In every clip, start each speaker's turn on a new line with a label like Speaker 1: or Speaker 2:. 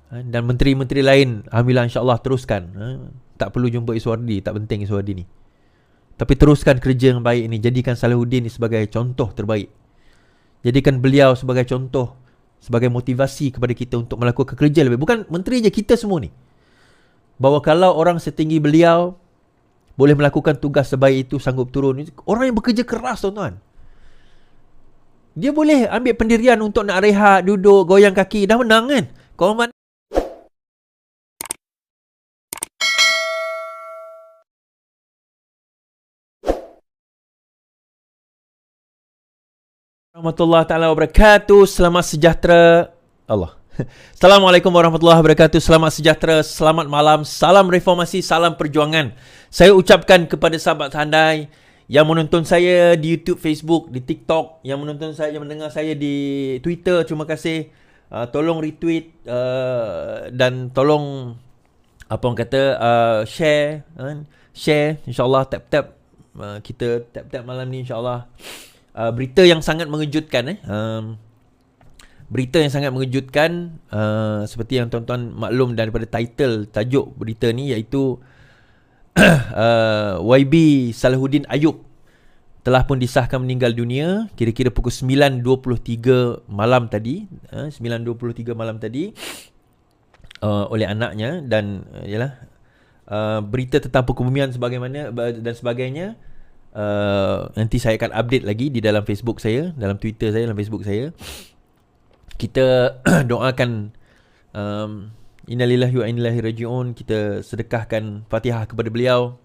Speaker 1: Dan menteri-menteri lain, alhamdulillah insya-Allah teruskan. Tak perlu jumpa Iswardi, tak penting Iswardi ni. Tapi teruskan kerja yang baik ini, jadikan Salahuddin ni sebagai contoh terbaik. Jadikan beliau sebagai contoh, sebagai motivasi kepada kita untuk melakukan kerja lebih. Bukan menteri je, kita semua ni. Bahawa kalau orang setinggi beliau boleh melakukan tugas sebaik itu, sanggup turun. Orang yang bekerja keras, tuan-tuan. Dia boleh ambil pendirian untuk nak rehat, duduk, goyang kaki. Dah menang kan? Kalau warahmatullahi taala wabarakatuh. Selamat sejahtera. Allah. Assalamualaikum warahmatullahi wabarakatuh. Selamat sejahtera, selamat malam, salam reformasi, salam perjuangan. Saya ucapkan kepada sahabat handai yang menonton saya di YouTube, Facebook, di TikTok, yang menonton saya, yang mendengar saya di Twitter, terima kasih. Tolong retweet dan tolong apa orang kata share, share, insyaallah tap-tap, kita tap-tap malam ni insyaallah. Berita yang sangat mengejutkan berita yang sangat mengejutkan, seperti yang tuan-tuan maklum daripada title tajuk berita ni, iaitu YB Salahuddin Ayub telah pun disahkan meninggal dunia kira-kira pukul 9.23 malam tadi, 9.23 malam tadi, oleh anaknya. Dan berita tentang perkebumian sebagaimana dan sebagainya, nanti saya akan update lagi di dalam Facebook saya, dalam Twitter saya, dalam Facebook saya. Kita doakan, innalillahi wa inna ilaihi raji'un, kita sedekahkan Fatihah kepada beliau.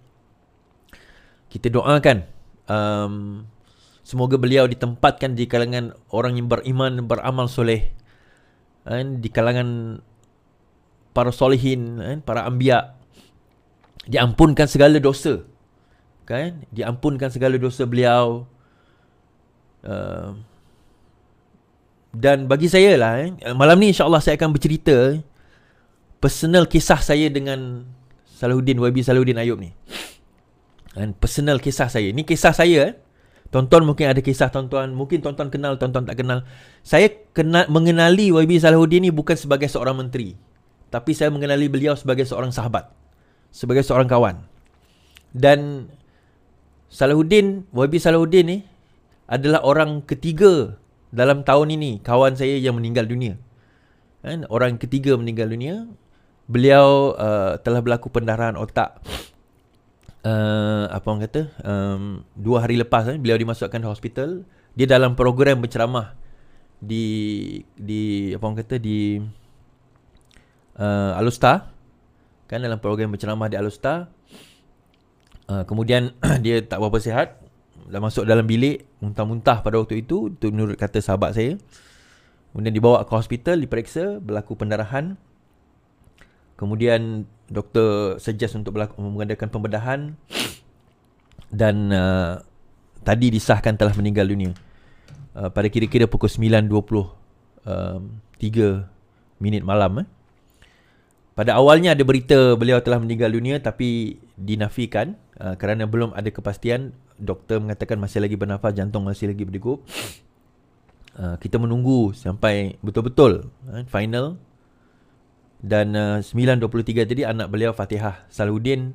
Speaker 1: Kita doakan semoga beliau ditempatkan di kalangan orang yang beriman, beramal soleh, di kalangan para solehin, para anbiya. Diampunkan segala dosa, diampunkan segala dosa beliau. Dan bagi saya lah, malam ni insyaAllah saya akan bercerita personal kisah saya dengan Salahuddin, YB Salahuddin Ayub ni. Personal kisah saya. Ni kisah saya. Tonton mungkin ada kisah tonton, mungkin tonton kenal, tonton tak kenal. Saya mengenali YB Salahuddin ni bukan sebagai seorang menteri, tapi saya mengenali beliau sebagai seorang sahabat, sebagai seorang kawan. Dan Salahuddin, YB Salahuddin ni adalah orang ketiga dalam tahun ini, kawan saya yang meninggal dunia. Orang ketiga meninggal dunia. Beliau telah berlaku pendarahan otak. Apa orang kata? 2 hari lepas beliau dimasukkan hospital. Dia dalam program berceramah di apa orang kata, di Alustar. Dalam program berceramah di Alustar. Kemudian dia tak berapa sihat, dah masuk dalam bilik, muntah-muntah pada waktu itu menurut kata sahabat saya. Kemudian dibawa ke hospital, diperiksa, berlaku pendarahan. Kemudian doktor suggest untuk mengadakan pembedahan. Dan tadi disahkan telah meninggal dunia pada kira-kira pukul 9.23 minit malam. Pada awalnya ada berita beliau telah meninggal dunia, tapi dinafikan kerana belum ada kepastian. Doktor mengatakan masih lagi bernafas, jantung masih lagi berdegup. Kita menunggu sampai betul-betul final. Dan 9.23 tadi anak beliau Fatihah Salahuddin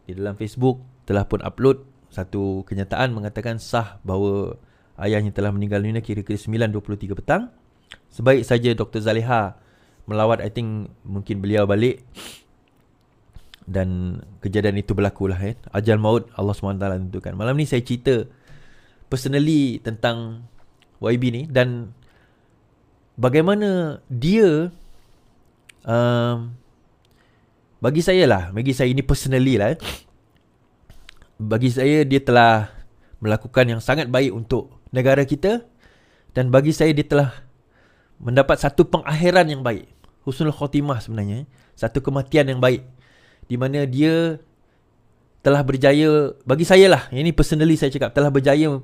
Speaker 1: di dalam Facebook telah pun upload satu kenyataan mengatakan sah bahawa ayahnya telah meninggal dunia kira-kira 9.23 petang. Sebaik saja Dr. Zaliha melawat, I think mungkin beliau balik, dan kejadian itu berlakulah. Ajal maut Allah SWT tentukan. Malam ni saya cerita personally tentang YB ni, dan bagaimana dia bagi saya ini personally lah, bagi saya dia telah melakukan yang sangat baik untuk negara kita. Dan bagi saya dia telah mendapat satu pengakhiran yang baik, husnul khotimah sebenarnya, satu kematian yang baik, di mana dia telah berjaya, bagi saya lah, ini personally saya cakap, telah berjaya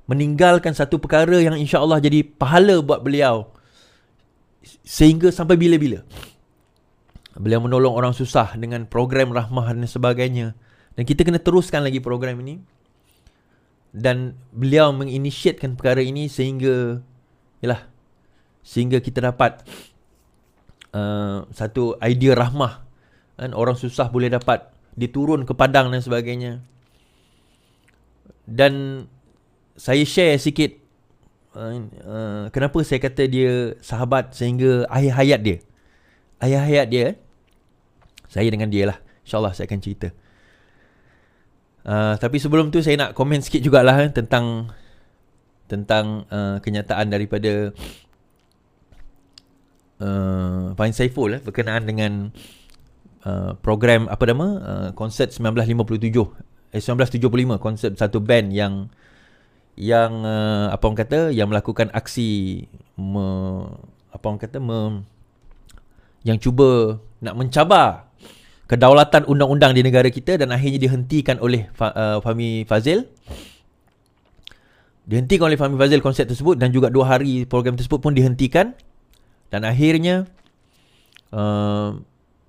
Speaker 1: meninggalkan satu perkara yang insya-Allah jadi pahala buat beliau sehingga sampai bila-bila. Beliau menolong orang susah dengan program rahmah dan sebagainya, dan kita kena teruskan lagi program ini. Dan beliau menginitiatkan perkara ini sehingga kita dapat satu idea rahmah, kan? Orang susah boleh dapat, dia turun ke padang dan sebagainya. Dan saya share sikit kenapa saya kata dia sahabat sehingga akhir hayat dia. Akhir hayat dia, saya dengan dia lah, InsyaAllah saya akan cerita. Tapi sebelum tu saya nak komen sikit jugalah tentang kenyataan daripada Fahim Saiful berkenaan dengan program apa nama, konsert 1975, konsert satu band yang apa orang kata, yang melakukan aksi yang cuba nak mencabar kedaulatan undang-undang di negara kita, dan akhirnya dihentikan oleh Fahmi Fazil. Dihentikan oleh Fahmi Fazil konsert tersebut, dan juga 2 hari program tersebut pun dihentikan. Dan akhirnya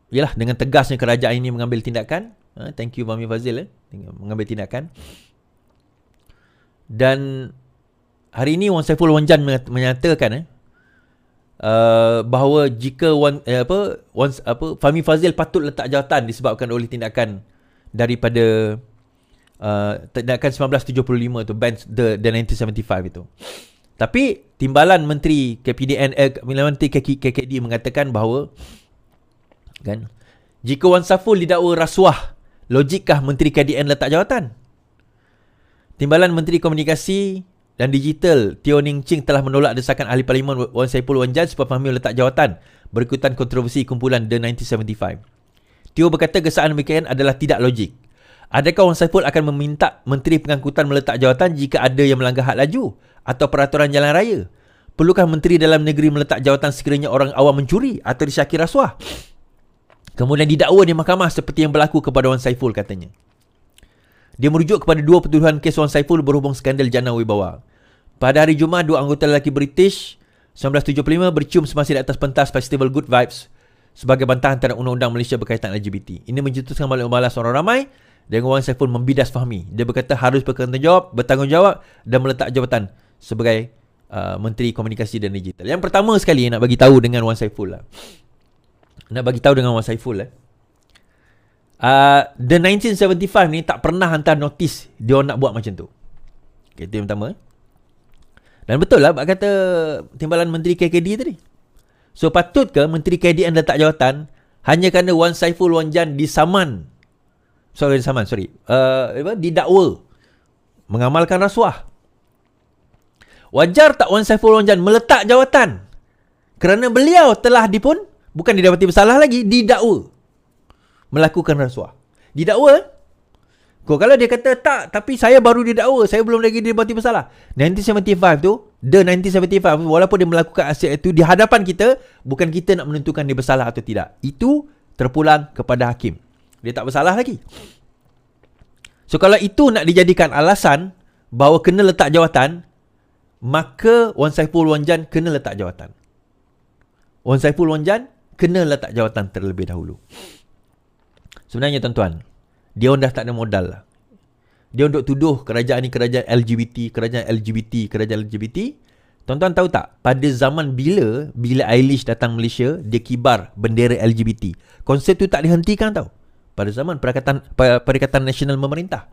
Speaker 1: yalah, dengan tegasnya kerajaan ini mengambil tindakan. Thank you Fahmi Fazil mengambil tindakan. Dan hari ini Wan Saiful Wan Jan menyatakan bahawa jika Fahmi Fazil patut letak jawatan disebabkan oleh tindakan daripada tindakan 1975 tu, band the 1975 itu. Tapi timbalan Menteri Menteri KKD mengatakan bahawa, kan, jika Wan Saiful didakwa rasuah, logikkah Menteri KDN letak jawatan? Timbalan Menteri Komunikasi dan Digital Teo Ning Ching telah menolak desakan Ahli Parlimen Wan Saiful Wan Jan supaya Fahmi letak jawatan berikutan kontroversi kumpulan The 1975. Teo berkata kesalahan demikian adalah tidak logik. Adakah Wan Saiful akan meminta Menteri Pengangkutan meletak jawatan jika ada yang melanggar had laju atau peraturan jalan raya? Perlukah Menteri Dalam Negeri meletak jawatan sekiranya orang awam mencuri atau disyaki rasuah, kemudian didakwa di mahkamah seperti yang berlaku kepada Wan Saiful, katanya. Dia merujuk kepada 2 pertuduhan kes Wan Saiful berhubung skandal Jana Wibawa. Pada hari Jumaat, 2 anggota lelaki British 1975 bercium semasa di atas pentas festival Good Vibes sebagai bantahan terhadap undang-undang Malaysia berkaitan LGBT. Ini mencetuskan balik balas orang ramai dan Wan Saiful membidas Fahmi. Dia berkata harus bertanggungjawab dan meletak jabatan sebagai Menteri Komunikasi dan Digital. Yang pertama sekali nak bagi tahu dengan Wan Saiful lah. The 1975 ni tak pernah hantar notis dia nak buat macam tu. Okay, itu yang pertama. Dan betul lah kata timbalan Menteri KKD tadi. So patutkah Menteri KDN letak jawatan hanya kerana Wan Saiful Wan Jan didakwa mengamalkan rasuah? Wajar tak Wan Saiful Wan Jan meletak jawatan kerana beliau telah bukan didapati bersalah lagi, didakwa melakukan rasuah. Didakwa. Kalau dia kata tak, tapi saya baru didakwa, saya belum lagi didapati bersalah. 1975 tu, The 1975, walaupun dia melakukan aksi itu di hadapan kita, bukan kita nak menentukan dia bersalah atau tidak. Itu terpulang kepada hakim. Dia tak bersalah lagi. So kalau itu nak dijadikan alasan bahawa kena letak jawatan, maka Wan Saiful Wan Jan kena letak jawatan. Wan Saiful Wan Jan kena letak jawatan terlebih dahulu. Sebenarnya tuan-tuan, dia dah tak ada modal lah. Dia untuk tuduh kerajaan ni kerajaan LGBT. Tuan-tuan tahu tak, pada zaman bila Eilish datang Malaysia, dia kibar bendera LGBT. Konsep tu tak dihentikan tau. Pada zaman Perikatan Nasional Memerintah.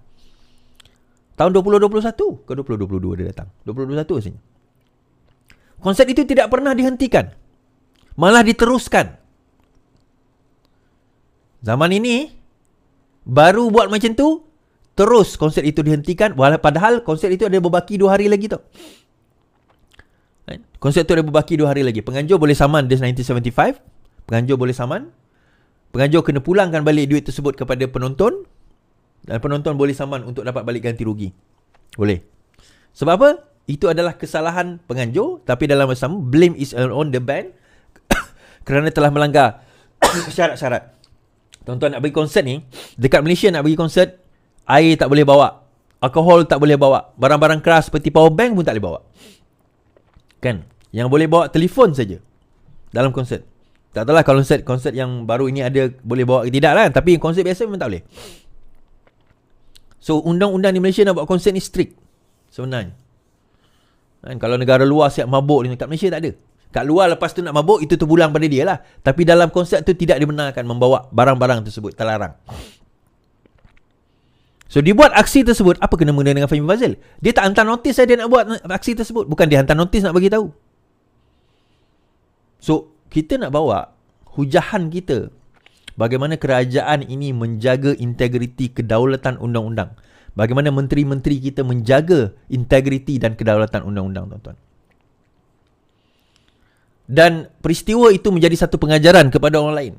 Speaker 1: Tahun 2021 ke 2022 dia datang. 2021 rasanya. Konsep itu tidak pernah dihentikan. Malah diteruskan. Zaman ini baru buat macam tu, terus konsert itu dihentikan, padahal konsert itu ada berbaki 2 hari lagi tau. Konsert itu ada berbaki 2 hari lagi. Penganjur boleh saman di 1975. Penganjur boleh saman. Penganjur kena pulangkan balik duit tersebut kepada penonton, dan penonton boleh saman untuk dapat balik ganti rugi. Boleh. Sebab apa? Itu adalah kesalahan penganjur, tapi dalam masa sama blame is on the band kerana telah melanggar syarat-syarat. Tuan-tuan nak pergi konsert ni, dekat Malaysia nak pergi konsert, air tak boleh bawa, alkohol tak boleh bawa, barang-barang keras seperti power bank pun tak boleh bawa. Kan? Yang boleh bawa telefon saja dalam konsert. Tak tahulah kalau konsert yang baru ini ada boleh bawa ke tidak lah, tapi konsert biasa memang tak boleh. So undang-undang di Malaysia nak buat konsert ni strict sebenarnya. Kan? Kalau negara luar siap mabuk ni, kat Malaysia tak ada. Kat luar lepas tu nak mabuk, itu terpulang pada dia lah. Tapi dalam konsep tu tidak dibenarkan membawa barang-barang tersebut, terlarang. So dia buat aksi tersebut, apa kena mengena dengan Fahmi Fazil? Dia tak hantar notis dia nak buat aksi tersebut. Bukan dia hantar notis nak bagi tahu. So kita nak bawa hujahan kita, bagaimana kerajaan ini menjaga integriti kedaulatan undang-undang. Bagaimana menteri-menteri kita menjaga integriti dan kedaulatan undang-undang, tuan-tuan. Dan peristiwa itu menjadi satu pengajaran kepada orang lain.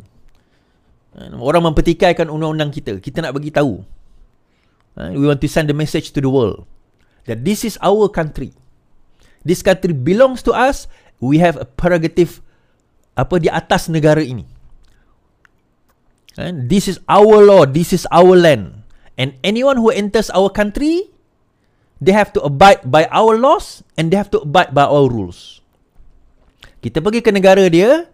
Speaker 1: Orang mempertikaikan undang-undang kita. Kita nak bagi tahu. We want to send the message to the world that this is our country. This country belongs to us. We have a prerogative di atas negara ini. And this is our law. This is our land. And anyone who enters our country, they have to abide by our laws and they have to abide by our rules. Kita pergi ke negara dia,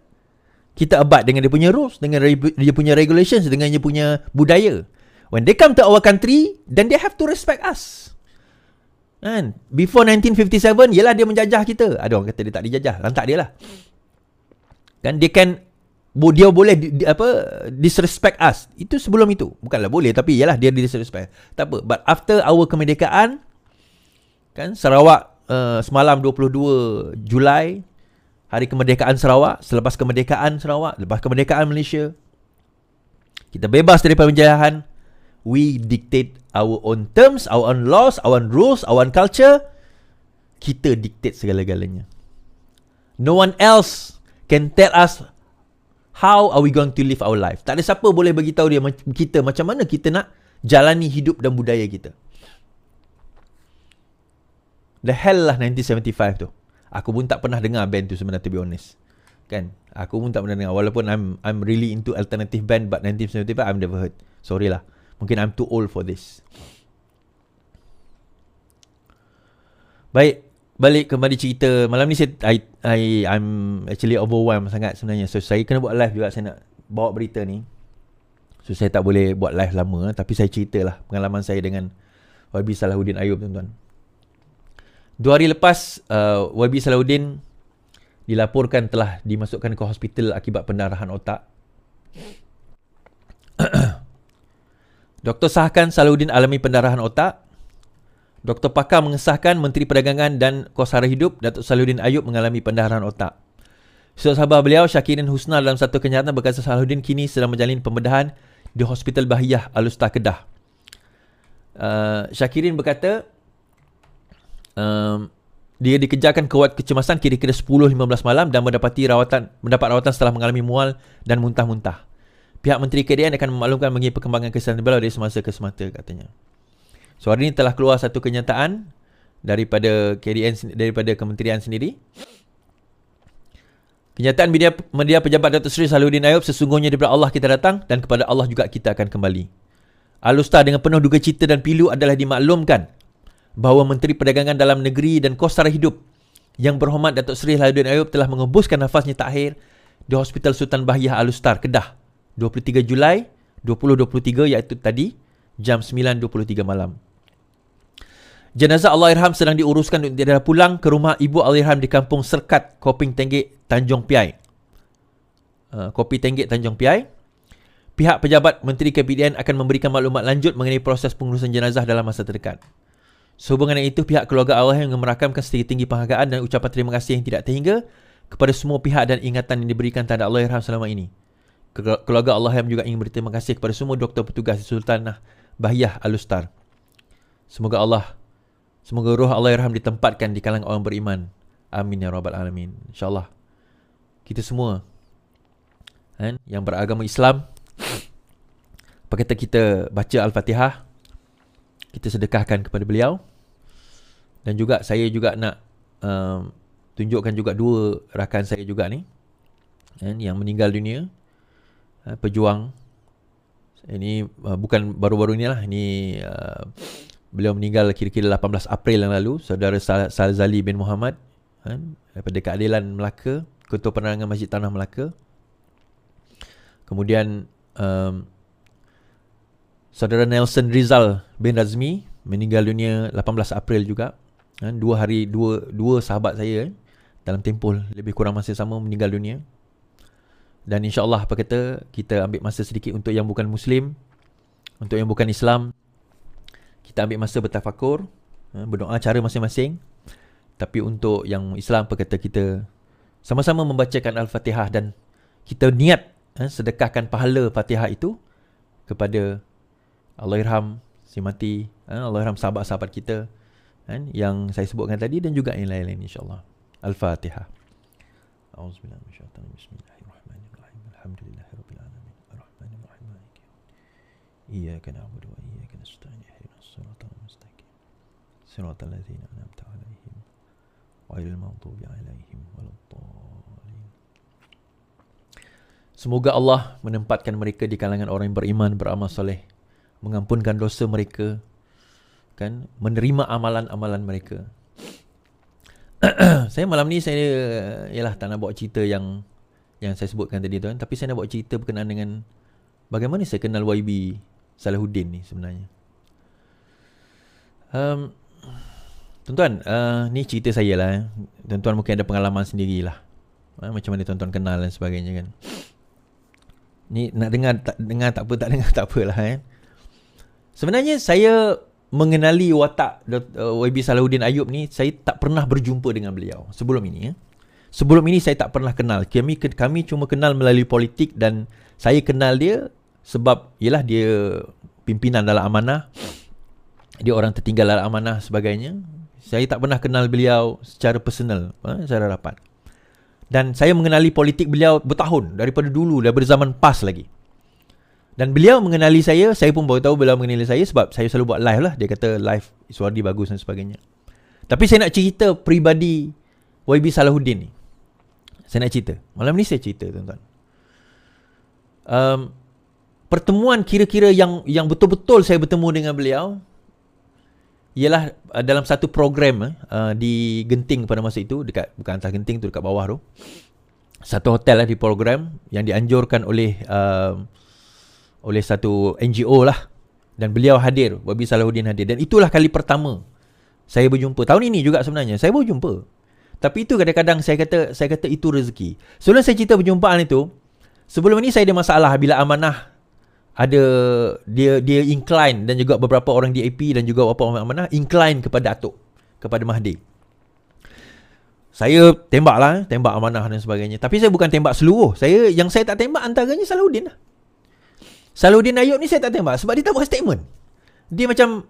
Speaker 1: kita abide dengan dia punya rules, dengan dia punya regulations, dengan dia punya budaya. When they come to our country, then they have to respect us. And before 1957, yelah dia menjajah kita. Ada orang kata dia tak dijajah, lantak dia lah. Kan dia boleh disrespect us. Itu sebelum itu. Bukanlah boleh, tapi yelah dia disrespect. Tak apa. But after our kemerdekaan, kan Sarawak semalam 22 Julai, hari kemerdekaan Sarawak, selepas kemerdekaan Sarawak, lepas kemerdekaan Malaysia, kita bebas daripada penjajahan. We dictate our own terms, our own laws, our own rules, our own culture. Kita dictate segala-galanya. No one else can tell us how are we going to live our life. Tak ada siapa boleh bagi tahu kita macam mana kita nak jalani hidup dan budaya kita. The hell lah 1975 tu. Aku pun tak pernah dengar band tu sebenarnya, to be honest. Kan? Aku pun tak pernah dengar. Walaupun I'm really into alternative band, but 1975 I've never heard. Sorry lah. Mungkin I'm too old for this. Baik, balik kembali cerita. Malam ni I'm actually overwhelmed sangat sebenarnya. So saya kena buat live juga. Saya nak bawa berita ni. So saya tak boleh buat live lama, tapi saya ceritalah pengalaman saya dengan YB Salahuddin Ayub, tuan-tuan. 2 hari lepas, YB Salahuddin dilaporkan telah dimasukkan ke hospital akibat pendarahan otak. Doktor sahkan Salahuddin alami pendarahan otak. Doktor pakar mengesahkan Menteri Perdagangan dan Kos Sara Hidup Datuk Salahuddin Ayub mengalami pendarahan otak. Sahabat beliau Syakirin Husna dalam satu kenyataan berkata Salahuddin kini sedang menjalani pembedahan di Hospital Bahiyah Alustar Kedah. Syakirin berkata dia dikejarkan kewat kecemasan kira-kira 10-15 malam dan mendapat rawatan setelah mengalami mual dan muntah-muntah. Pihak Menteri KDN akan memaklumkan mengenai perkembangan kesihatan beliau dari semasa ke semasa, katanya. So hari ini telah keluar satu kenyataan daripada KDN, daripada kementerian sendiri. Kenyataan media pejabat Datuk Seri Salahuddin Ayub, sesungguhnya daripada Allah kita datang dan kepada Allah juga kita akan kembali. Alustar dengan penuh duka cita dan pilu adalah dimaklumkan bahawa Menteri Perdagangan Dalam Negeri dan Kos Sara Hidup Yang Berhormat Datuk Seri Salahuddin Ayub telah mengebuskan nafasnya terakhir di Hospital Sultan Bahiyah Alustar, Kedah, 23 Julai 2023, iaitu tadi jam 9.23 malam. Jenazah Allahyarham sedang diuruskan untuk dibawa pulang ke rumah ibu Allahyarham di Kampung Serkat, Koping Tenggek, Tanjung Piai. Kopi Tenggek, Tanjung Piai. Pihak pejabat Menteri KPDN akan memberikan maklumat lanjut mengenai proses pengurusan jenazah dalam masa terdekat. Sehubungan dengan itu, pihak keluarga Allahyarham merakamkan setinggi-tinggi penghargaan dan ucapan terima kasih yang tidak terhingga kepada semua pihak dan ingatan yang diberikan terhadap Allahyarham selama ini. Keluarga Allahyarham juga ingin berterima kasih kepada semua doktor petugas Sultanah Bahiyah Alustar. Semoga roh Allahyarham ditempatkan di kalangan orang beriman. Amin ya rabbal alamin. InsyaAllah kita semua yang beragama Islam, apa kata kita baca Al-Fatihah, kita sedekahkan kepada beliau. Dan juga saya juga nak tunjukkan juga 2 rakan saya juga ni yang meninggal dunia, pejuang. Ini bukan baru-baru ni lah. Ini beliau meninggal kira-kira 18 April yang lalu. Saudara Salzali bin Muhammad daripada Keadilan Melaka, Ketua Penerangan Masjid Tanah Melaka. Kemudian Saudara Nelson Rizal bin Razmi meninggal dunia 18 April juga. Dua sahabat saya dalam tempoh lebih kurang masa sama meninggal dunia. Dan insyaAllah apa kata, kita ambil masa sedikit untuk yang bukan Muslim, untuk yang bukan Islam, kita ambil masa bertafakur, berdoa cara masing-masing. Tapi untuk yang Islam apa kata, kita sama-sama membacakan Al-Fatihah dan kita niat sedekahkan pahala Fatihah itu kepada Allahyarham si mati, Allahyarham sahabat-sahabat kita yang saya sebutkan tadi dan juga yang lain-lain insyaAllah. Al-Fatihah. A'udzubillahi minasyaitanir rajim. Bismillahirrahmanirrahim. Alhamdulillahirabbil alamin. Arrahmanir rahim. Maliki yaumiddin. Iyyaka na'budu wa iyyaka nasta'in. Ihdinas siratal mustaqim. Siratal ladzina an'amta 'alaihim ghairil maghdubi 'alaihim waladdallin. Semoga Allah menempatkan mereka di kalangan orang yang beriman, beramal soleh, mengampunkan dosa mereka, kan, menerima amalan-amalan mereka. Saya malam ni ialah tak nak bawa cerita yang saya sebutkan tadi tu kan, tapi saya nak bawa cerita berkenaan dengan bagaimana saya kenal YB Salahuddin ni sebenarnya. Tuan-tuan, ni cerita saya lah. Tuan-tuan mungkin ada pengalaman sendirilah. Macam mana tuan-tuan kenal dan sebagainya kan. Ni nak dengar tak apalah kan. Sebenarnya saya mengenali watak YB Salahuddin Ayub ni, saya tak pernah berjumpa dengan beliau sebelum ini. Sebelum ini saya tak pernah kenal. Kami cuma kenal melalui politik dan saya kenal dia sebab ialah dia pimpinan dalam amanah. Dia orang tertinggal dalam amanah sebagainya. Saya tak pernah kenal beliau secara personal, secara rapat. Dan saya mengenali politik beliau bertahun, daripada dulu, daripada zaman PAS lagi. Dan beliau mengenali saya pun baru tahu beliau mengenali saya sebab saya selalu buat live lah. Dia kata live Iswardi bagus dan sebagainya. Tapi saya nak cerita peribadi YB Salahuddin ni. Saya nak cerita. Malam ni saya cerita, tuan-tuan. Pertemuan kira-kira yang betul-betul saya bertemu dengan beliau ialah dalam satu program di Genting pada masa itu, bukan atas Genting tu, dekat bawah tu. Satu hotel lah di program yang dianjurkan oleh satu NGO lah. Dan beliau hadir, YB Salahuddin hadir. Dan itulah kali pertama saya berjumpa. Tahun ini juga sebenarnya saya baru jumpa. Tapi itu kadang-kadang saya kata itu rezeki. Sebelum saya cerita perjumpaan itu, sebelum ini saya ada masalah bila amanah ada dia incline, dan juga beberapa orang DAP dan juga beberapa orang amanah incline kepada Atok, kepada Mahdi. Saya tembak amanah dan sebagainya. Tapi saya bukan tembak seluruh. Yang saya tak tembak antaranya Salahuddin lah. Salahuddin Ayub ni saya tak tembak sebab dia tak buat statement. Dia macam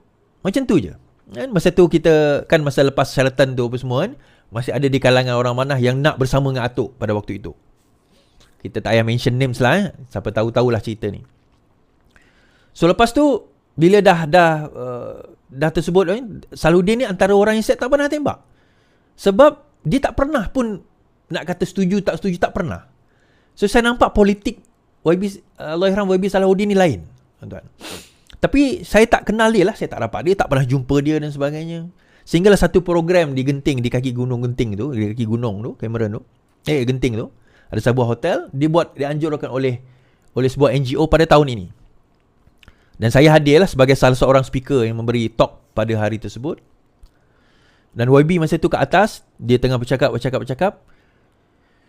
Speaker 1: tu je. Kan masa tu kita, kan masa lepas syaratan tu apa semua kan, masih ada di kalangan orang amanah yang nak bersama dengan Atok pada waktu itu. Kita tak payah mention names lah. Siapa tahu-tahulah cerita ni. So lepas tu bila dah tersebut, Salahuddin ni antara orang yang saya tak pernah tembak. Sebab dia tak pernah pun nak kata setuju tak setuju, tak pernah. So saya nampak politik Allahyarham YB Salahuddin ni lain, tuan-tuan. Tapi saya tak kenal dia lah, saya tak rapat dia, tak pernah jumpa dia dan sebagainya. Sehinggalah satu program di Genting, di kaki gunung Genting tu, di kaki gunung tu, Cameron tu, Genting tu, ada sebuah hotel, dianjurkan oleh sebuah NGO pada tahun ini. Dan saya hadirlah sebagai salah seorang speaker yang memberi talk pada hari tersebut. Dan YB masa tu kat atas, dia tengah bercakap.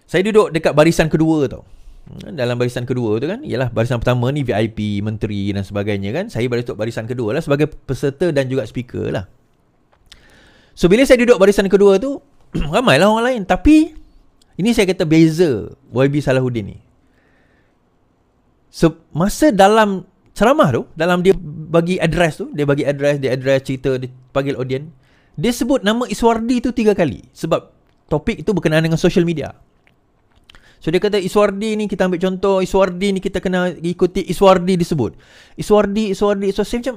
Speaker 1: Saya duduk dekat barisan kedua tau. Dalam barisan kedua tu kan, ialah barisan pertama ni VIP, menteri dan sebagainya kan. Saya duduk barisan kedua lah sebagai peserta dan juga speaker lah. So bila saya duduk barisan kedua tu, ramailah orang lain. Tapi ini saya kata beza YB Salahuddin ni. Masa dalam ceramah tu, dalam dia bagi address cerita, dia panggil audience, dia sebut nama Iswardi tu 3 kali. Sebab topik itu berkenaan dengan social media. So dia kata Iswardi ni kita ambil contoh, Iswardi ni kita kena ikuti, Iswardi disebut. Iswardi. So saya macam,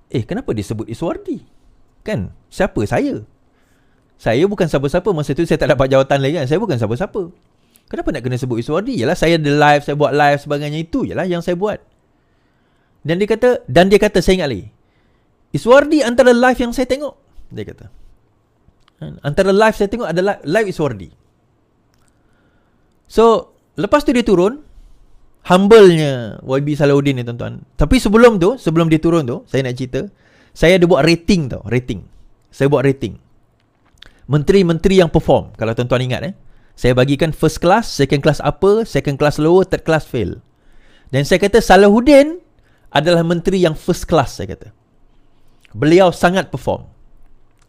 Speaker 1: kenapa dia sebut Iswardi? Kan, siapa saya? Saya bukan siapa-siapa. Masa tu saya tak dapat jawatan lagi kan. Saya bukan siapa-siapa. Kenapa nak kena sebut Iswardi? Yalah saya ada live, saya buat live sebagainya, itu yalah yang saya buat. Dan dia kata, saya ingat lagi, Iswardi antara live yang saya tengok, dia kata, antara live saya tengok adalah live Iswardi. So lepas tu dia turun, humble-nya YB Salahuddin ni, tuan-tuan. Tapi sebelum dia turun tu, saya nak cerita, saya ada buat rating tau, saya buat rating. Menteri-menteri yang perform. Kalau tuan-tuan ingat saya bagikan first class, second class upper, second class lower, third class fail. Dan saya kata Salahuddin adalah menteri yang first class, saya kata. Beliau sangat perform.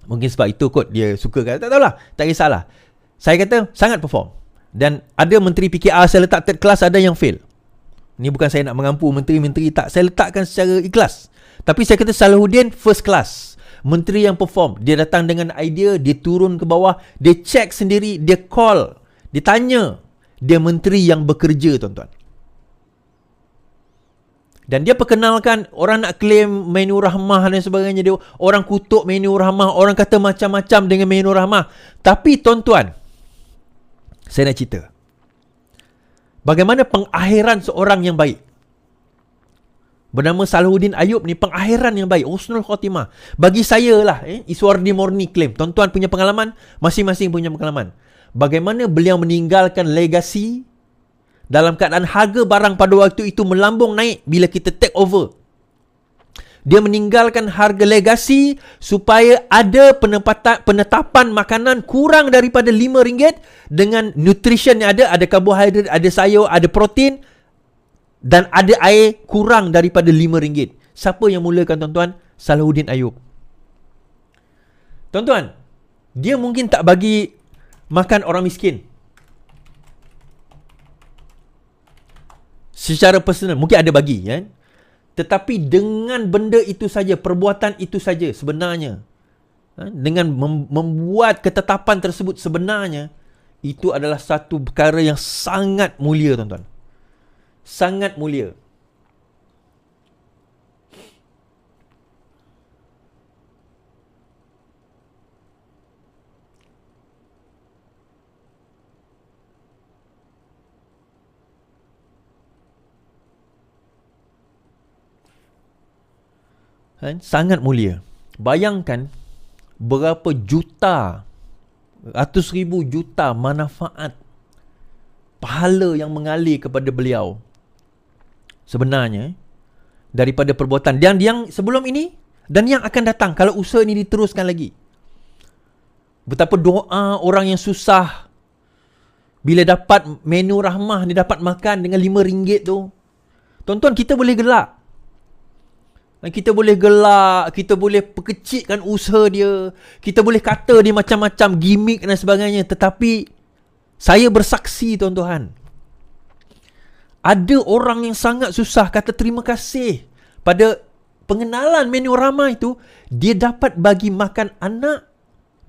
Speaker 1: Mungkin sebab itu kot dia suka kan. Tak tahulah, tak kisahlah. Saya kata sangat perform. Dan ada menteri PKR saya letak third class, ada yang fail. Ni bukan saya nak mengampu menteri-menteri, tak. Saya letakkan secara ikhlas. Tapi saya kata Salahuddin first class. Menteri yang perform. Dia datang dengan idea, dia turun ke bawah, dia check sendiri, dia call, dia tanya. Dia menteri yang bekerja, tuan-tuan. Dan dia perkenalkan, orang nak claim menu rahmah dan sebagainya, dia orang kutuk menu rahmah, orang kata macam-macam dengan menu rahmah. Tapi tuan-tuan, saya nak cerita bagaimana pengakhiran seorang yang baik. Bernama Salahuddin Ayub ni, pengakhiran yang baik, husnul khotimah. Bagi saya lah, Iswardi Morni claim. Tuan-tuan punya pengalaman, masing-masing punya pengalaman. Bagaimana beliau meninggalkan legasi dalam keadaan harga barang pada waktu itu melambung naik bila kita take over. Dia meninggalkan harga legasi supaya ada penetapan makanan kurang daripada RM5 dengan nutrition yang ada karbohidrat, ada sayur, ada protein dan ada air kurang daripada RM5. Siapa yang mulakan, tuan-tuan? Salahuddin Ayub. Tuan-tuan, dia mungkin tak bagi makan orang miskin secara personal, mungkin ada bagi kan. Tetapi dengan benda itu saja, perbuatan itu saja sebenarnya, dengan membuat ketetapan tersebut, sebenarnya itu adalah satu perkara yang sangat mulia, tuan-tuan. Sangat mulia. Sangat mulia. Bayangkan berapa juta, ratus ribu juta manfaat, pahala yang mengalir kepada beliau sebenarnya daripada perbuatan dan yang sebelum ini dan yang akan datang kalau usaha ini diteruskan lagi. Betapa doa orang yang susah bila dapat menu rahmah, dia dapat makan dengan RM5 tu. Tuan-tuan, kita boleh gelak. Kita boleh gelak, kita boleh perkecilkan usaha dia, kita boleh kata dia macam-macam gimmick dan sebagainya. Tetapi saya bersaksi, tuan-tuan, ada orang yang sangat susah kata terima kasih pada pengenalan menu rahmah itu. Dia dapat bagi makan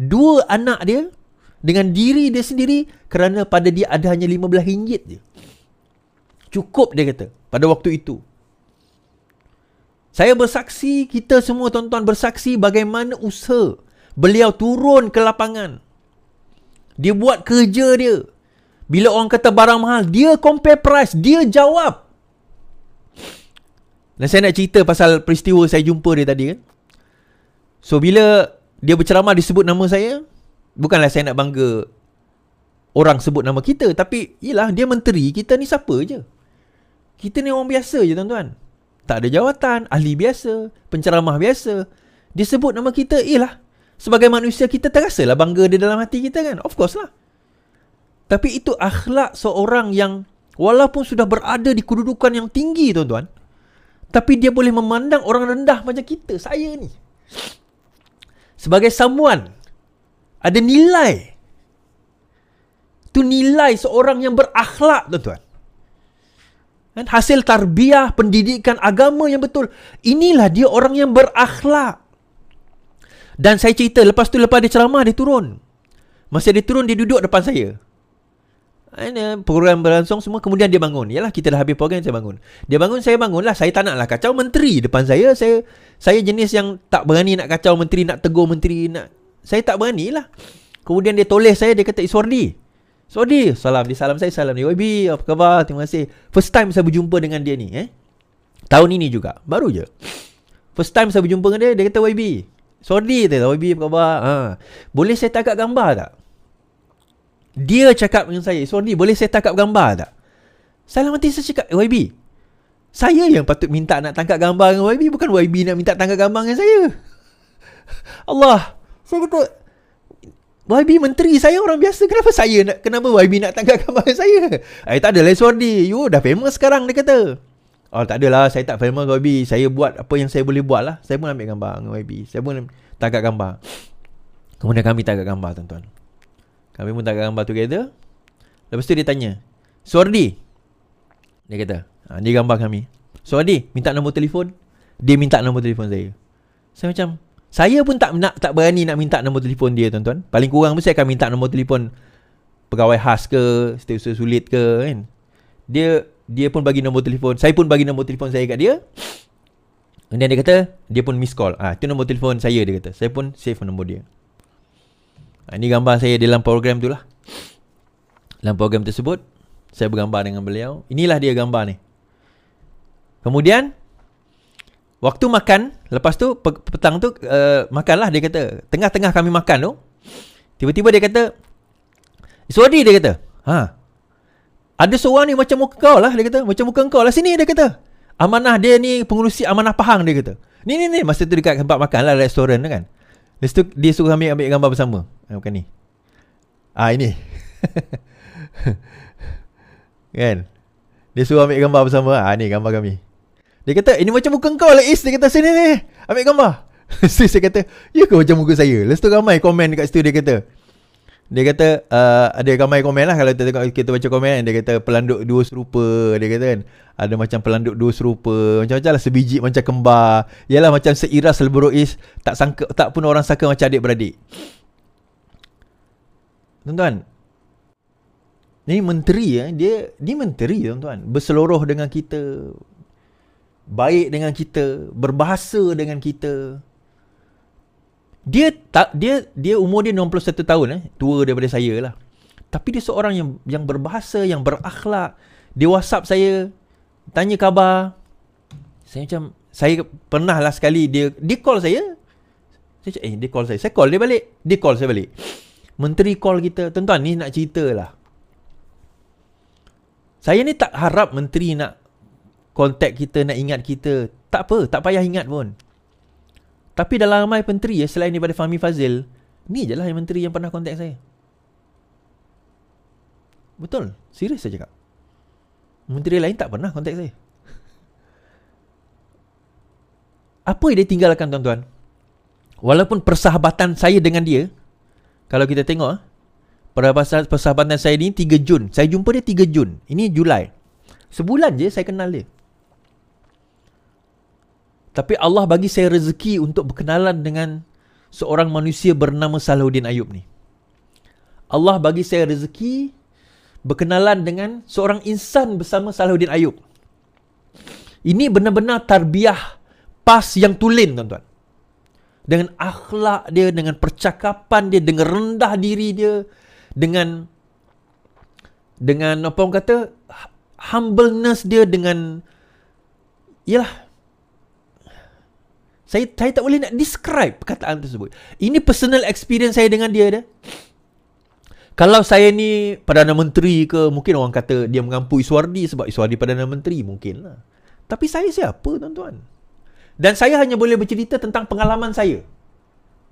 Speaker 1: dua anak dia dengan diri dia sendiri kerana pada dia ada hanya RM15 je. Cukup, dia kata, pada waktu itu. Saya bersaksi, kita semua, tuan-tuan, bersaksi bagaimana usaha beliau turun ke lapangan. Dia buat kerja dia. Bila orang kata barang mahal, dia compare price, dia jawab. Dan saya nak cerita pasal peristiwa saya jumpa dia tadi kan. So bila dia berceramah disebut nama saya, bukanlah saya nak bangga orang sebut nama kita, tapi yelah, dia menteri, kita ni siapa je. Kita ni orang biasa je, tuan-tuan. Tak ada jawatan, ahli biasa, penceramah biasa. Dia sebut nama kita, sebagai manusia kita terasalah bangga dia dalam hati kita kan. Of course lah. Tapi itu akhlak seorang yang walaupun sudah berada di kedudukan yang tinggi, tuan-tuan, tapi dia boleh memandang orang rendah macam kita, saya ni. Sebagai someone, ada nilai. Itu nilai seorang yang berakhlak, tuan-tuan. Hasil tarbiyah, pendidikan agama yang betul. Inilah dia orang yang berakhlak. Dan saya cerita, lepas dia ceramah, dia turun. Masa dia turun, dia duduk depan saya. Program berlangsung semua, kemudian dia bangun. Yalah, kita dah habis program, saya bangun. Dia bangun, saya bangun lah. Saya tak naklah kacau menteri depan saya. Saya jenis yang tak berani nak kacau menteri, nak tegur menteri. Saya tak berani lah. Kemudian dia toleh saya, dia kata, Iswardi, salam. Dia salam saya, salam dia. YB, apa khabar? Terima kasih. First time saya berjumpa dengan dia ni. Tahun ini juga. Baru je. First time saya berjumpa dengan dia, dia kata YB. Sorry, dia kata YB, apa khabar? Boleh saya tangkap gambar tak? Dia cakap dengan saya, sorry, boleh saya tangkap gambar tak? Salam hati saya cakap, YB, saya yang patut minta nak tangkap gambar dengan YB, bukan YB nak minta tangkap gambar dengan saya. Allah. Saya kata, YB menteri, saya orang biasa. Kenapa YB nak tangkap gambar saya? Tak adalah Suardi. You dah famous sekarang, dia kata. Oh, tak adalah, saya tak famous YB. Saya buat apa yang saya boleh buat lah. Saya pun ambil gambar dengan YB. Saya pun tangkap gambar. Kemudian kami tangkap gambar, tuan-tuan. Kami pun tangkap gambar together. Lepas tu dia tanya, Suardi, dia kata, dia gambar kami. Suardi, minta nombor telefon. Dia minta nombor telefon saya. Saya macam, saya pun tak berani nak minta nombor telefon dia, tuan-tuan. Paling kurang pun saya akan minta nombor telefon pegawai khas ke, setiausaha sulit ke, kan. Dia pun bagi nombor telefon. Saya pun bagi nombor telefon saya kat dia. Kemudian dia kata, dia pun miss call. Itu nombor telefon saya, dia kata. Saya pun save nombor dia. Ini gambar saya dalam program tu lah. Dalam program tersebut, saya bergambar dengan beliau. Inilah dia gambar ni. Kemudian waktu makan, lepas tu petang tu makanlah, dia kata. Tengah-tengah kami makan tu, tiba-tiba dia kata, Suardi, dia kata, ada seorang ni macam muka kau lah, dia kata. Macam muka kau lah, sini, dia kata. Amanah dia ni pengurusi amanah Pahang, dia kata. Ni. Masa tu dekat tempat makan lah, restoran tu kan. Lepas tu dia suruh kami ambil gambar bersama. Bukan ni. Ini. Kan. Dia suruh ambil gambar bersama. Ni gambar kami. Dia kata, ini macam muka kau lah Is. Dia kata, sini ni, ambil gambar. Saya kata, ya ke macam muka saya? Lepas tu ramai komen dekat situ. Dia kata ada ramai komen lah. Kalau kita baca komen, dia kata pelanduk dua serupa. Dia kata kan, ada macam pelanduk dua serupa, macam-macam lah, sebiji macam kembar. Yalah, macam seiras leburu Is. Tak pun orang sangka macam adik-beradik. Tuan-tuan, ni menteri dia menteri, tuan-tuan. Berseluruh dengan kita, baik dengan kita, berbahasa dengan kita. Dia umur dia 61 tahun, tua daripada saya lah. Tapi dia seorang yang berbahasa, yang berakhlak. Dia WhatsApp saya, tanya khabar. Saya pernah lah sekali dia call saya. Dia call saya. Saya call dia balik. Dia call saya balik. Menteri call kita. Tuan-tuan, ni nak cerita lah. Saya ni tak harap menteri nak kontak kita, nak ingat kita. Tak apa, tak payah ingat pun. Tapi dalam ramai menteri selain daripada Fahmi Fazil, ni je lah yang menteri yang pernah kontak saya. Betul, serius saya cakap. Menteri lain tak pernah kontak saya. Apa yang dia tinggalkan, tuan-tuan? Walaupun persahabatan saya dengan dia, kalau kita tengok, persahabatan saya ni 3 Jun. Saya jumpa dia 3 Jun. Ini Julai. Sebulan je saya kenal dia. Tapi Allah bagi saya rezeki untuk berkenalan dengan seorang manusia bernama Salahuddin Ayub ni. Allah bagi saya rezeki berkenalan dengan seorang insan bersama Salahuddin Ayub. Ini benar-benar tarbiyah pas yang tulen, tuan-tuan. Dengan akhlak dia, dengan percakapan dia, dengan rendah diri dia, dengan apa orang kata, humbleness dia, dengan, yalah, Saya tak boleh nak describe perkataan tersebut. Ini personal experience saya dengan dia dah. Kalau saya ni Perdana Menteri ke, mungkin orang kata dia mengampu Iswardi sebab Iswardi Perdana Menteri, mungkin lah. Tapi saya siapa, tuan-tuan? Dan saya hanya boleh bercerita tentang pengalaman saya.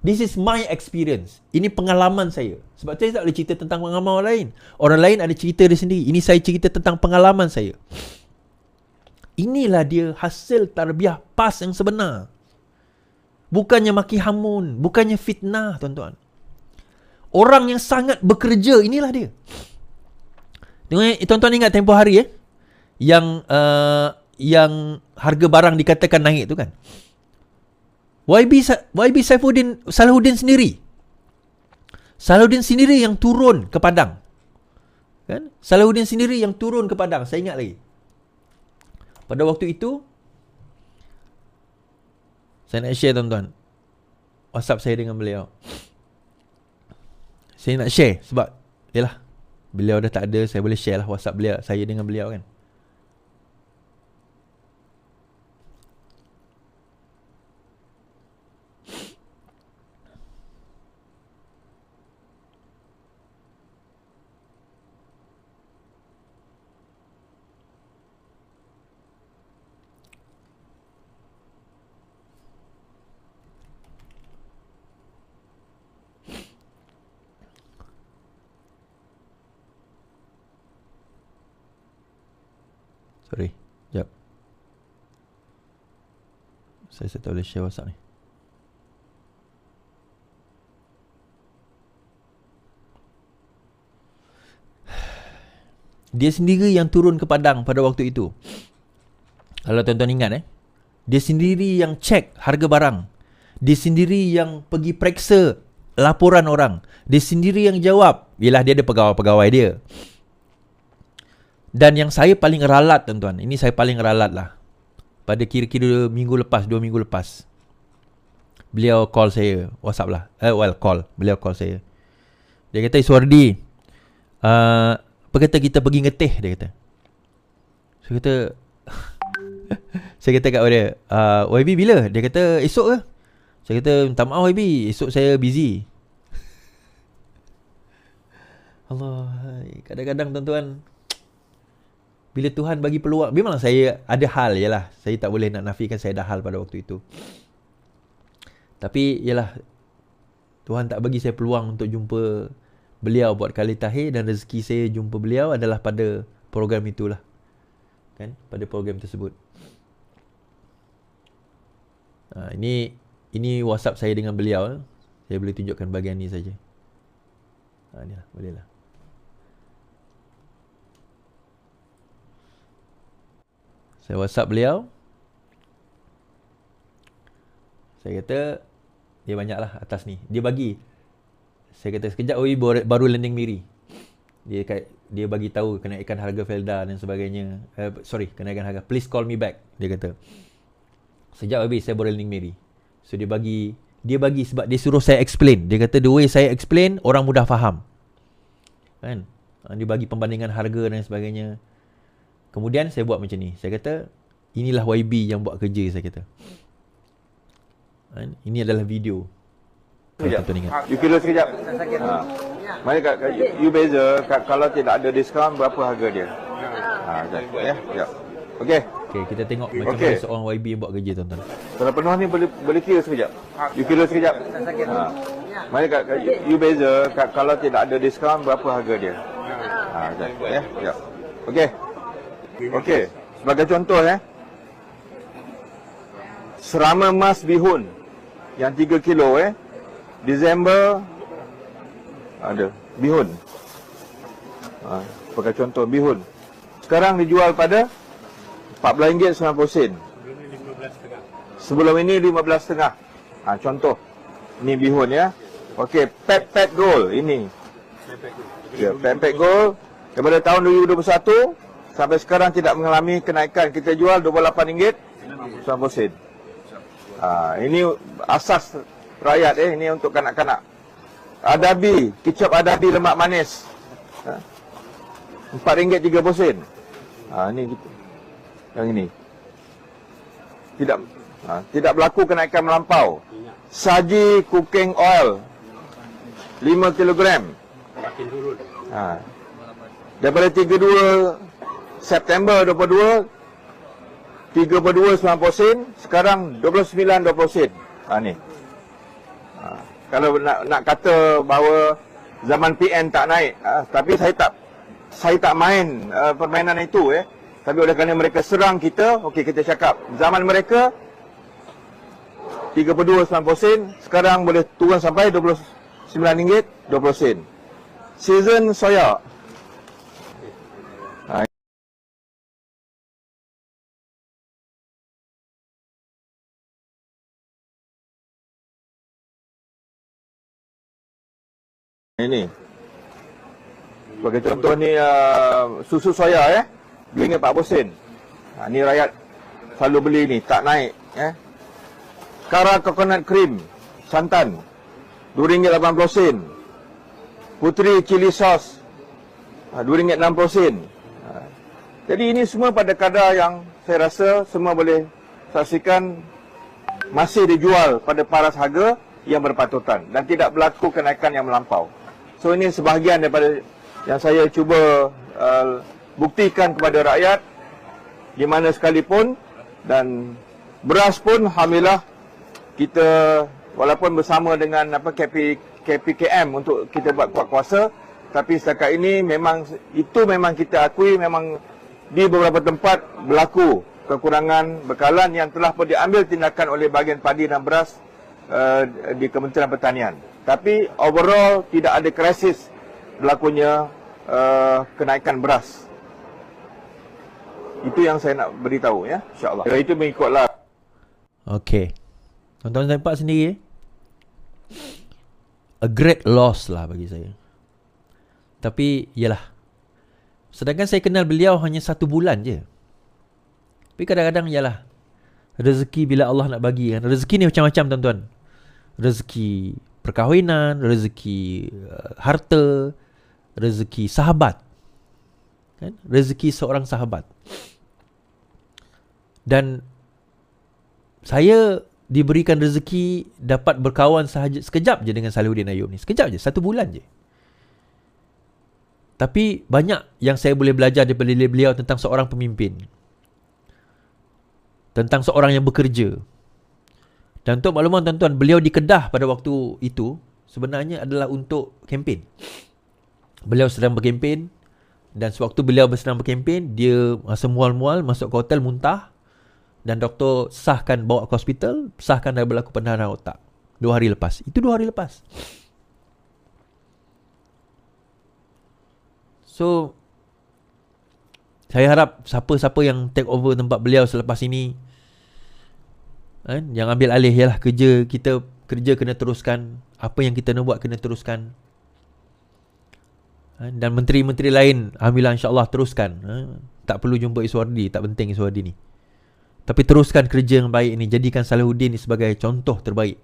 Speaker 1: This is my experience. Ini pengalaman saya. Sebab saya tak boleh cerita tentang pengalaman orang lain. Orang lain ada cerita dia sendiri. Ini saya cerita tentang pengalaman saya. Inilah dia hasil tarbiyah PAS yang sebenar. Bukannya maki hamun, bukannya fitnah, tuan-tuan. Orang yang sangat bekerja, inilah dia. Tuan-tuan ingat tempoh hari yang harga barang dikatakan naik tu kan? YB Salahuddin sendiri. Salahuddin sendiri yang turun ke Padang. Kan? Salahuddin sendiri yang turun ke Padang, saya ingat lagi. Pada waktu itu saya nak share, tuan-tuan, WhatsApp saya dengan beliau. Saya nak share sebab yalah, beliau dah tak ada, saya boleh share lah WhatsApp saya dengan beliau kan. Sorry, sekejap. Saya tak boleh share WhatsApp ni. Dia sendiri yang turun ke padang pada waktu itu. Kalau tuan-tuan ingat dia sendiri yang cek harga barang. Dia sendiri yang pergi periksa laporan orang. Dia sendiri yang jawab. Yelah, dia ada pegawai-pegawai dia. Dan yang saya paling ralat, tuan-tuan, ini saya paling ralat lah, pada kira-kira minggu lepas, 2 minggu lepas, beliau call saya, WhatsApp lah, beliau call saya. Dia kata, Iswardi, apa kata kita pergi ngeteh, dia kata. Saya kata saya kata kat dia, YB bila? Dia kata esok ke? Saya kata minta maaf YB, esok saya busy. Allah, kadang-kadang tuan-tuan, bila Tuhan bagi peluang, memang saya ada hal, yalah, saya tak boleh nak nafikan saya ada hal pada waktu itu. Tapi yalah, Tuhan tak bagi saya peluang untuk jumpa beliau buat kali terakhir, dan rezeki saya jumpa beliau adalah pada program itulah. Kan? Pada program tersebut. Ini WhatsApp saya dengan beliau. Saya boleh tunjukkan bahagian ni saja. Ni lah, boleh lah. Saya WhatsApp beliau. Saya kata, dia banyak lah atas ni. Dia bagi. Saya kata, sekejap baru landing Miri. Dia bagi tahu kenaikan harga Felda dan sebagainya. Kenaikan harga. Please call me back. Dia kata. Sekejap habis, saya baru landing Miri. So dia bagi sebab dia suruh saya explain. Dia kata, the way saya explain, orang mudah faham. Kan? Dia bagi perbandingan harga dan sebagainya. Kemudian saya buat macam ni. Saya kata, inilah YB yang buat kerja, saya kata. Ini adalah video.
Speaker 2: Sekejap. You kira sekejap. Mari you beza, kalau tidak ada diskaun, berapa harga dia? Sekejap. Okey.
Speaker 1: Okey, kita tengok macam mana seorang YB yang buat kerja, tuan-tuan.
Speaker 2: Kalau penuh ni boleh kira sekejap. You kira sekejap. Mari you beza, kalau tidak ada diskaun, berapa harga dia? Sekejap. Okey. Sebagai contoh serama emas bihun yang 3 kilo Disember ada bihun. Sebagai contoh bihun. Sekarang dijual pada RM14.90. Sebelum ini RM15.5. Contoh. Ini bihun ya. Okey, pet gold ini. Pet gold daripada tahun 2021 sampai sekarang tidak mengalami kenaikan. Kita jual RM28.90. Ini asas rakyat ini untuk kanak-kanak. Adabi, kicap adabi lemak manis. RM4.30. Ini gitu. Yang ini. Tidak berlaku kenaikan melampau. Saji cooking oil 5 kilogram. Makin turun. Daripada 32 September 22 32.90 sen, sekarang 29.20 sen. Ni. Kalau nak kata bahawa zaman PN tak naik, tapi saya tak main permainan itu Tapi oleh kerana mereka serang kita, okey kita cakap zaman mereka 32.90 sen, sekarang boleh turun sampai RM29.20. Season soya. Ini sebagai contoh ni susu soya RM2.40 sen. Ni rakyat selalu beli ni, tak naik Kara coconut cream santan RM2.80 sen. Putri chili sauce RM2.60 sen. Jadi ini semua pada kadar yang saya rasa semua boleh saksikan masih dijual pada paras harga yang berpatutan dan tidak berlaku kenaikan yang melampau. So ini sebahagian daripada yang saya cuba buktikan kepada rakyat di mana sekalipun. Dan beras pun alhamdulillah kita walaupun bersama dengan KPKM untuk kita buat kuat kuasa, tapi setakat ini memang kita akui memang di beberapa tempat berlaku kekurangan bekalan yang telah pun diambil tindakan oleh bahagian padi dan beras di Kementerian Pertanian. Tapi overall tidak ada krisis berlakunya kenaikan beras. Itu yang saya nak beritahu ya, insya-Allah. Itu mengikutlah.
Speaker 1: Okey. Tuan-tuan nampak sendiri. A great loss lah bagi saya. Tapi yalah. Sedangkan saya kenal beliau hanya 1 bulan je. Tapi kadang-kadang yalah. Rezeki bila Allah nak bagi kan. Rezeki ni macam-macam tuan-tuan. Rezeki perkahwinan, rezeki harta, rezeki sahabat. Kan? Rezeki seorang sahabat. Dan saya diberikan rezeki dapat berkawan sahaja sekejap je dengan Salihuddin Ayub ni. Sekejap je, 1 bulan je. Tapi banyak yang saya boleh belajar daripada beliau tentang seorang pemimpin. Tentang seorang yang bekerja. Dan untuk makluman tuan-tuan, beliau di Kedah pada waktu itu sebenarnya adalah untuk kempen. Beliau sedang berkempen. Dan sewaktu beliau sedang berkempen, dia masa mual-mual masuk ke hotel muntah. Dan doktor sahkan bawa ke hospital, sahkan dah berlaku pendarahan otak. 2 hari lepas. Itu 2 hari lepas. So, saya harap siapa-siapa yang take over tempat beliau selepas ini, yang ambil alih ialah kerja kita, kerja kena teruskan. Apa yang kita nak buat kena teruskan. Dan menteri-menteri lain, alhamdulillah insya-Allah teruskan. Tak perlu jumpa Iswardi, tak penting Iswardi ni. Tapi teruskan kerja yang baik ini. Jadikan Salihuddin ni sebagai contoh terbaik.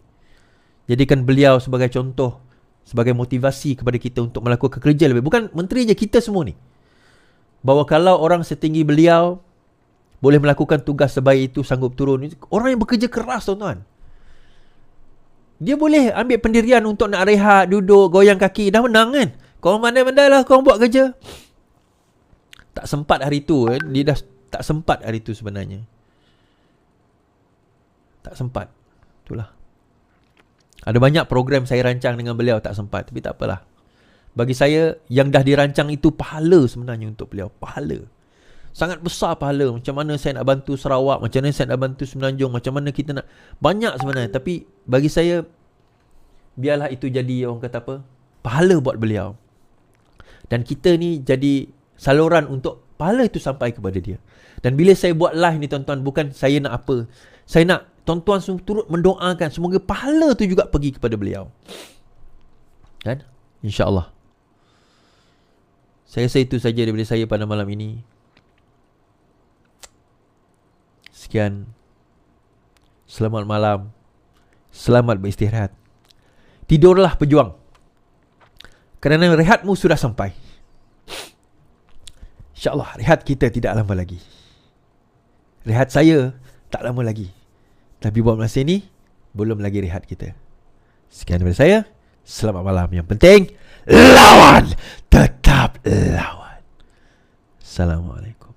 Speaker 1: Jadikan beliau sebagai contoh, sebagai motivasi kepada kita untuk melakukan kerja lebih. Bukan menteri je, kita semua ni. Bahawa kalau orang setinggi beliau boleh melakukan tugas sebaik itu, sanggup turun. Orang yang bekerja keras tuan-tuan. Dia boleh ambil pendirian untuk nak rehat, duduk, goyang kaki. Dah menang kan? Kau pandai-pandai lah kau buat kerja. Tak sempat hari tu. Dia dah tak sempat hari tu sebenarnya. Tak sempat. Itulah. Ada banyak program saya rancang dengan beliau, tak sempat. Tapi tak apalah. Bagi saya, yang dah dirancang itu pahala sebenarnya untuk beliau. Pahala. Sangat besar pahala. Macam mana saya nak bantu Sarawak, macam mana saya nak bantu Semenanjung, macam mana kita nak. Banyak sebenarnya. Tapi bagi saya, biarlah itu jadi orang kata apa, pahala buat beliau. Dan kita ni jadi saluran untuk pahala itu sampai kepada dia. Dan bila saya buat live ni tuan-tuan, bukan saya nak apa. Saya nak tuan-tuan semua turut mendoakan semoga pahala tu juga pergi kepada beliau. Kan? InsyaAllah. Saya rasa itu saja daripada saya pada malam ini. Sekian. Selamat malam. Selamat beristirahat. Tidurlah pejuang. Kerana rehatmu sudah sampai. InsyaAllah rehat kita tidak lama lagi. Rehat saya tak lama lagi. Tapi buat masa ni, belum lagi rehat kita. Sekian daripada saya. Selamat malam. Yang penting, lawan. Tetap lawan. Assalamualaikum.